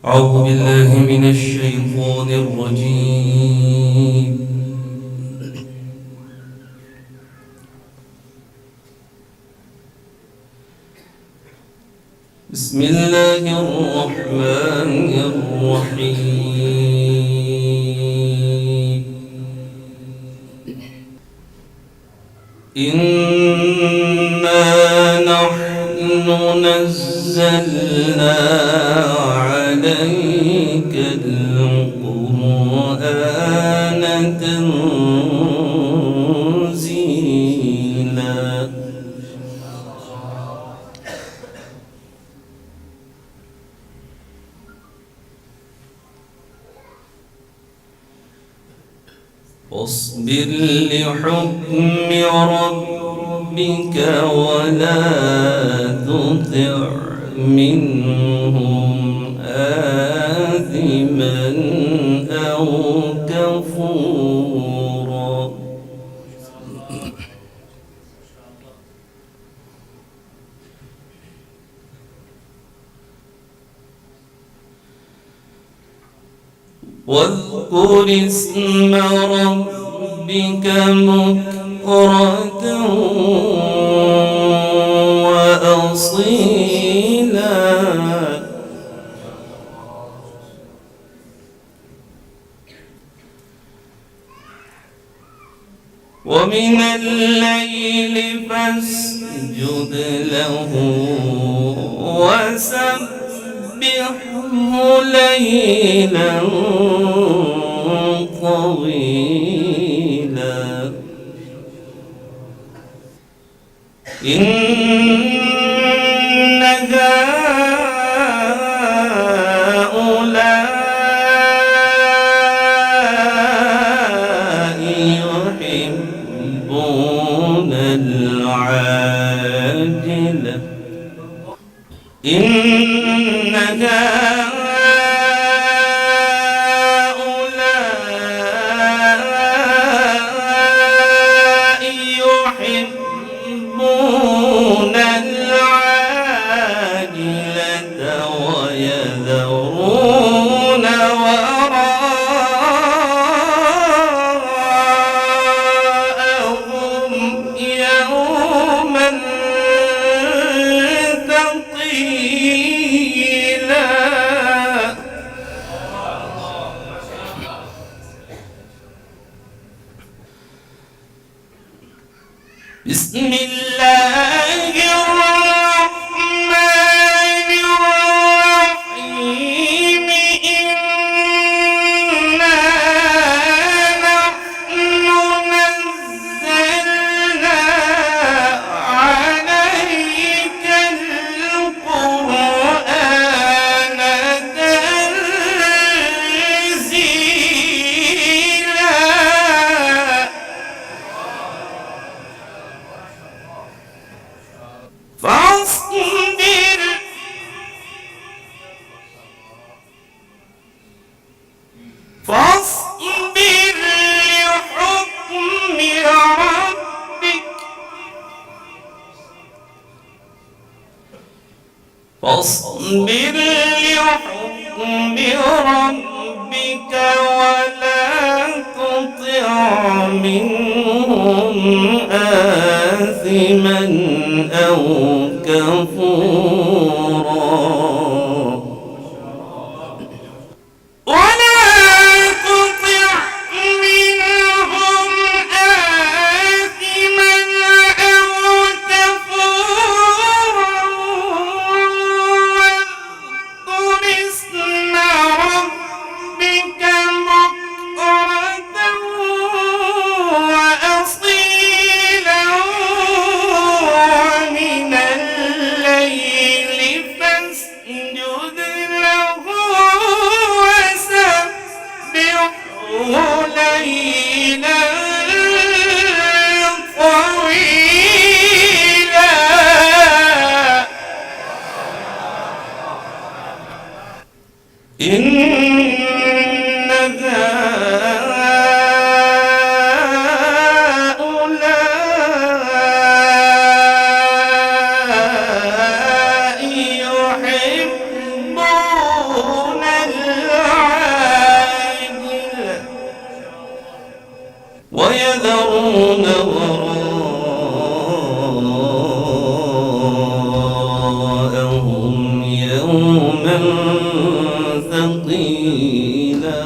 أعوذ بالله من الشيطان الرجيم. بسم الله الرحمن الرحيم. إنا نحن نزلنا عليك القرآن تنزيلا. فاصبر لحكم ربك ولا تطع منهم آثما أو كفورا. واذكر اسم ربك بكرة وأصيلا. ومن الليل فاسجد له وسبحه ليلا طويلا. إن هؤلاء يحبون العاجلة. إن هؤلاء يحبون العاجلة ويذرون وراءهم يوما ثقيلا. بسم الله الرحمن الرحيم. إنا نحن نزلنا عليك القرآن تنزيلا. فاصبر لحكم ربك. فاصبر لحكم ربك ولا تطع منهم آثما أو كفورا. إن هؤلاء يحبون ثقيلا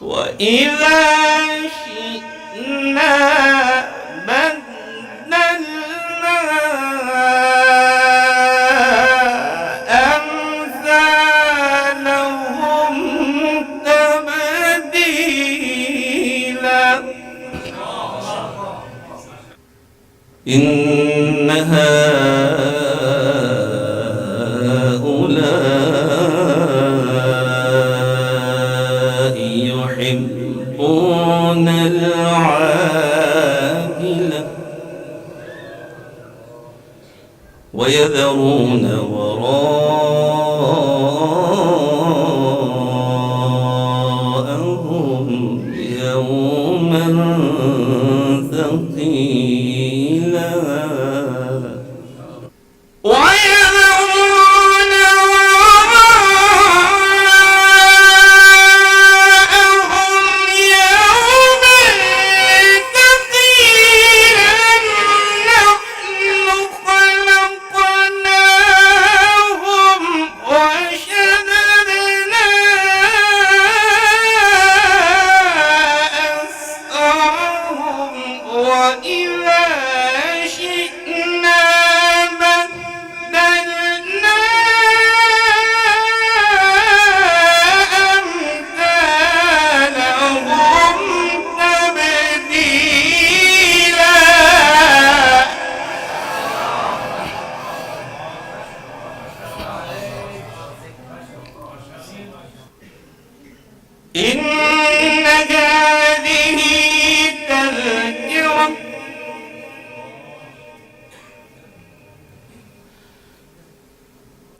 وإذا شئنا بدلنا أمثالهم تبديلا إن هؤلاء يحبون العاجلة ويذرون وراءهم يوما ثقيلا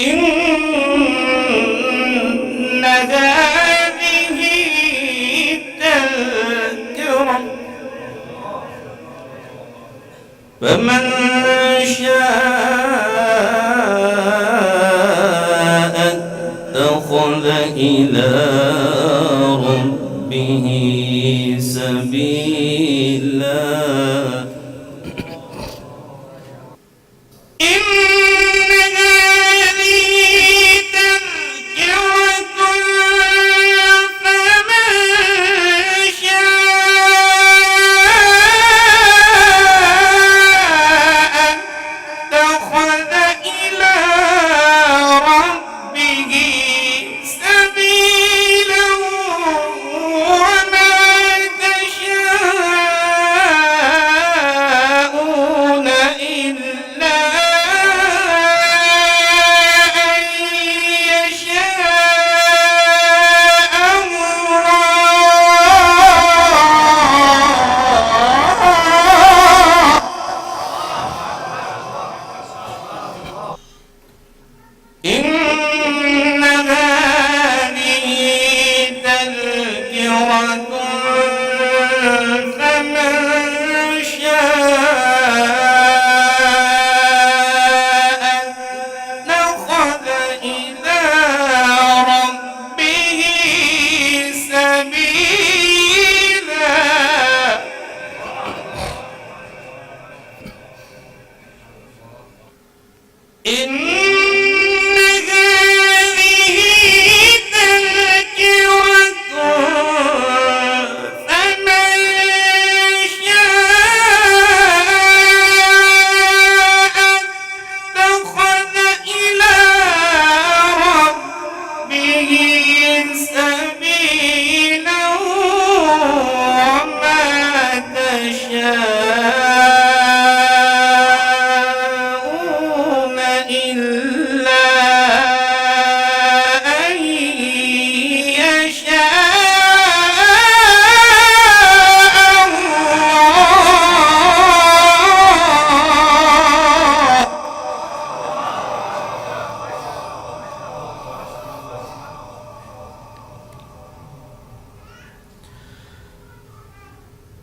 إن هذه تذكرة فمن شاء اتخذ إلى ربه سبيلا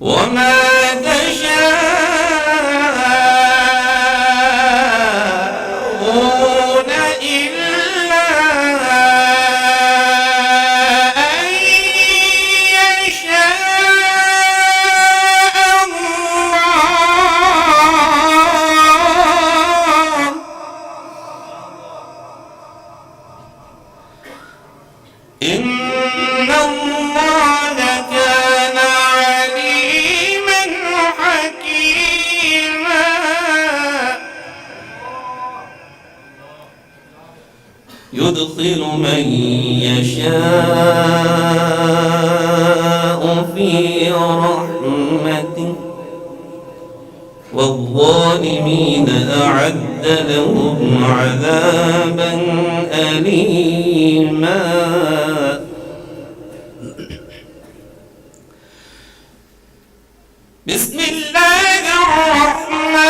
وما تشاءون إلا أن يشاء الله. إن الله كان عليما حكيما. يدخل من يشاء في رحمته والظالمين أعد لهم عذابا أليما. بسم الله الرحمن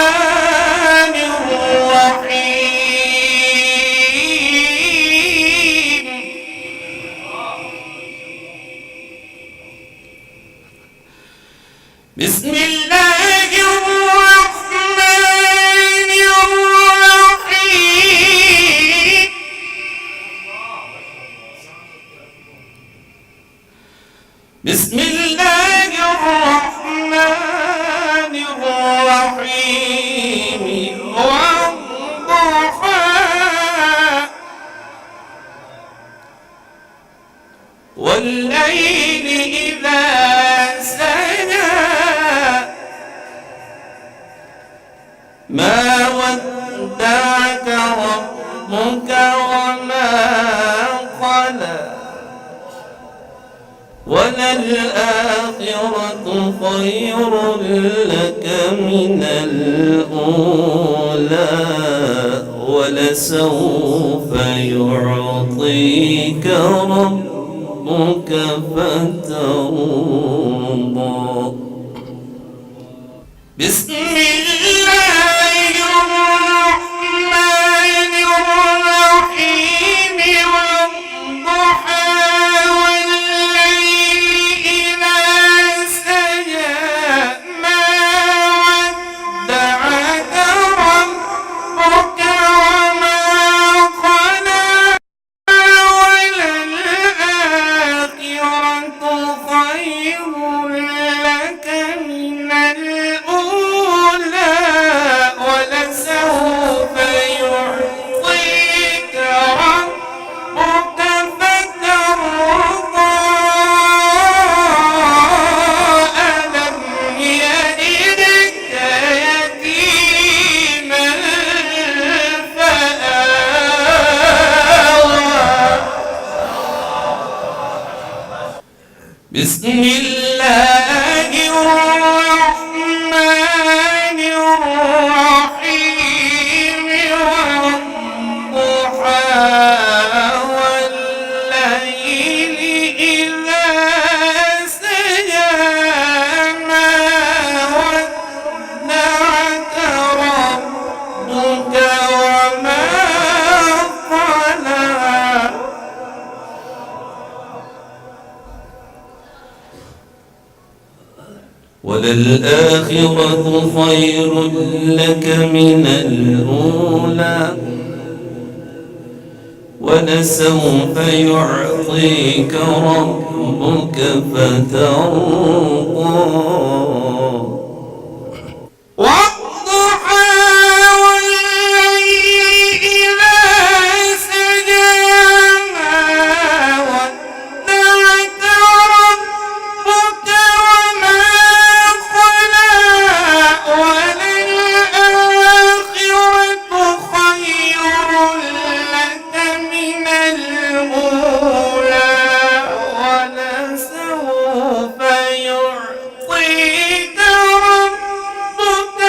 الرحيم. بسم الله الرحمن الرحيم. بسم الله الرحمن الرحيم. والضحى والليل إذا سجى ما ودعك ربك وما قلى وللآخرة خير لك من الأولى ولسوف يعطيك ربك فترضى. بسم الله الرحمن الرحيم. والضحى والليل إذا سجى ما ودعك ربك وما قلى وللآخرة خير لك من الأولى ولسوف يعطيك ربك فترضى. ألم يجدك يتيما فآوى. بسم الله الرحمن الرحيم. والضحى والليل إذا سجى ما ودعك ربك وما قلى وللآخرة خير لك من الأولى ولسوف يعطيك ربك فترضى. والضحى والليل إذا سجى ما ودعك ربك وما قلى وللآخرة خير لك من الأولى ولسوف يعطيك ربك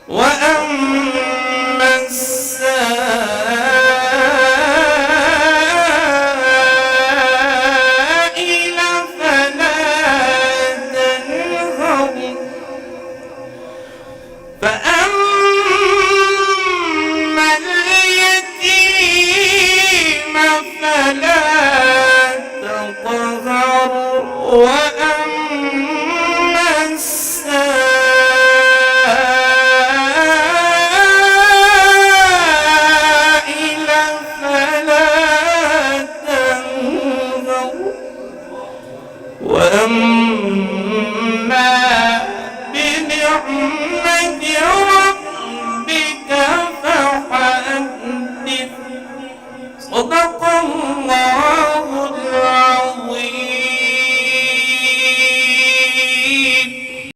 وأما السائل فلا تنهر فأما